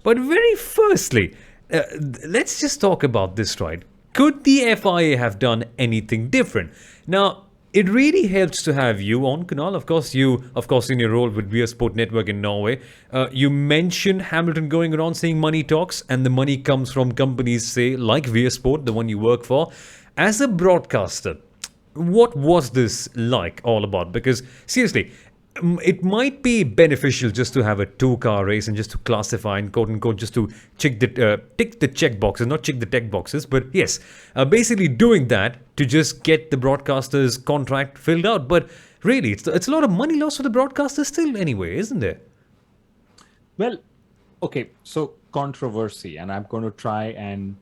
But very firstly, let's just talk about this, right? Could the FIA have done anything different? Now, it really helps to have you on, Kunal. Of course, in your role with Via Sport Network in Norway, you mentioned Hamilton going around saying money talks, and the money comes from companies, say, like Via Sport, the one you work for. As a broadcaster, what was this like all about? Because seriously, it might be beneficial just to have a two-car race and just to classify and quote unquote just to tick the check boxes, not check the tech boxes, but yes, basically doing that to just get the broadcaster's contract filled out. But really, it's a lot of money lost for the broadcaster still anyway, isn't it? Well, okay, so controversy, and I'm going to try and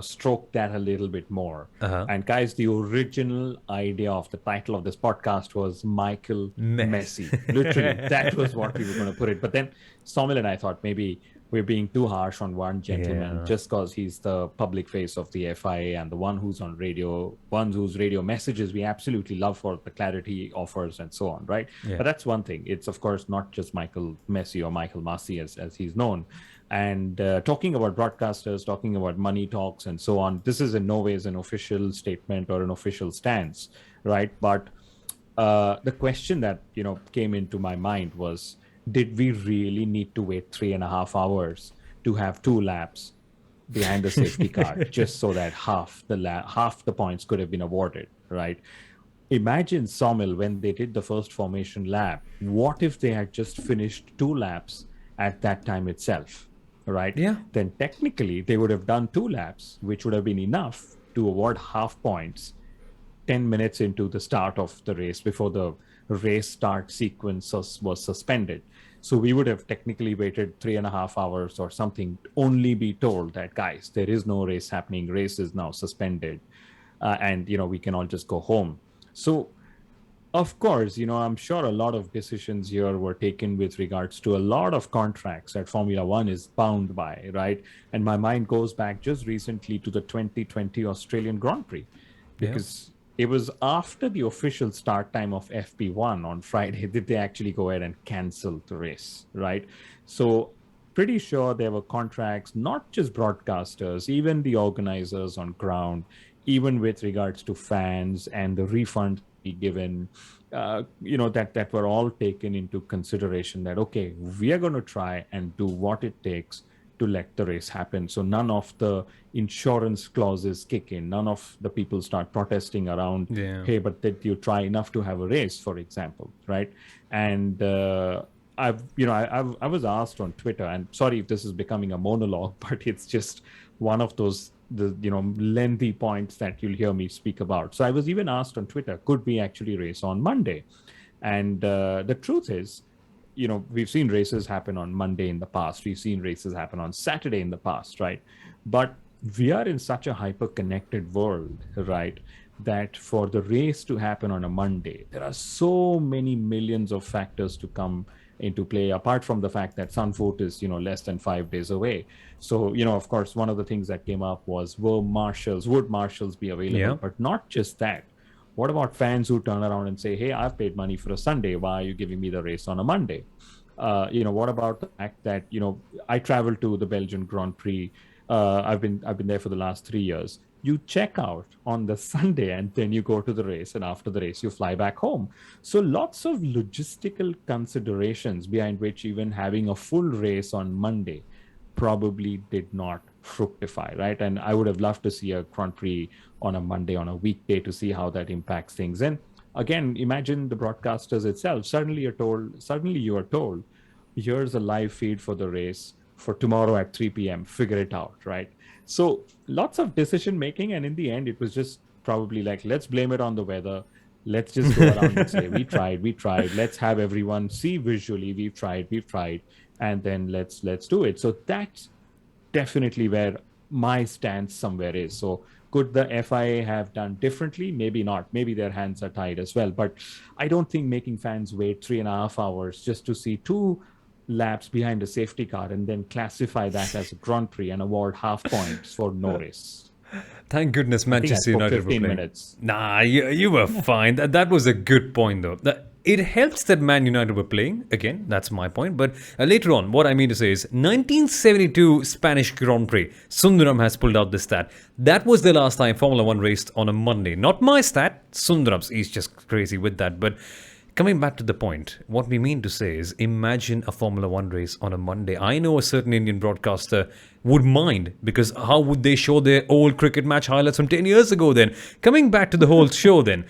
stroke that a little bit more. And guys, the original idea of the title of this podcast was Michael Masi. Literally, that was what we were going to put it. But then Soumil and I thought maybe we're being too harsh on one gentleman just because he's the public face of the FIA and the one who's on radio, one whose radio messages we absolutely love for the clarity he offers and so on, right? But that's one thing. It's, of course, not just Michael Masi or Michael Masi as he's known. And talking about broadcasters, talking about money talks and so on, this is in no ways an official statement or an official stance, right? But the question that, came into my mind was, did we really need to wait 3.5 hours to have 2 laps behind the safety car just so that half the points could have been awarded, right? Imagine, Soumil, when they did the first formation lap, what if they had just finished 2 laps at that time itself? Right? Yeah. Then technically they would have done 2 laps, which would have been enough to award half points 10 minutes into the start of the race before the race start sequence was suspended. So we would have technically waited 3.5 hours or something, only be told that, guys, there is no race happening. Race is now suspended. And, we can all just go home. So, of course, I'm sure a lot of decisions here were taken with regards to a lot of contracts that Formula One is bound by, right? And my mind goes back just recently to the 2020 Australian Grand Prix, because it was after the official start time of FP1 on Friday did they actually go ahead and cancel the race, right? So pretty sure there were contracts, not just broadcasters, even the organizers on ground, even with regards to fans and the refund given, that were all taken into consideration that, okay, we are going to try and do what it takes to let the race happen. So none of the insurance clauses kick in. None of the people start protesting around, hey, but did you try enough to have a race, for example, right? And I was asked on Twitter, and sorry if this is becoming a monologue, but it's just one of those lengthy points that you'll hear me speak about. So I was even asked on Twitter, could we actually race on Monday? And the truth is, we've seen races happen on Monday in the past. We've seen races happen on Saturday in the past, right? But we are in such a hyper-connected world, right, that for the race to happen on a Monday, there are so many millions of factors to come into play, apart from the fact that Sunfoot is, less than 5 days away. So, of course, one of the things that came up was, would marshals be available? Yeah. But not just that. What about fans who turn around and say, hey, I've paid money for a Sunday. Why are you giving me the race on a Monday? What about the fact that, I traveled to the Belgian Grand Prix. I've been there for the last 3 years. You check out on the Sunday and then you go to the race, and after the race you fly back home. So lots of logistical considerations behind which even having a full race on Monday probably did not fructify, right? And I would have loved to see a Grand Prix on a Monday, on a weekday, to see how that impacts things. And again, imagine the broadcasters itself. Suddenly you are told, here's a live feed for the race for tomorrow at 3 p.m. Figure it out, right? So lots of decision making, and in the end, it was just probably like, let's blame it on the weather. Let's just go around and say, we tried. Let's have everyone see visually, we've tried, and then let's do it. So that's definitely where my stance somewhere is. So could the FIA have done differently? Maybe not. Maybe their hands are tied as well. But I don't think making fans wait 3.5 hours just to see 2 laps behind a safety car and then classify that as a Grand Prix and award half points for no race. Thank goodness Manchester United were playing. Minutes. Nah, you were fine. That was a good point, though. it helps that Man United were playing. Again, that's my point. But later on, what I mean to say is 1972 Spanish Grand Prix. Sundaram has pulled out this stat. That was the last time Formula One raced on a Monday. Not my stat. Sundaram's. He's just crazy with that. But coming back to the point, what we mean to say is imagine a Formula One race on a Monday. I know a certain Indian broadcaster would mind, because how would they show their old cricket match highlights from 10 years ago then? Coming back to the whole show then,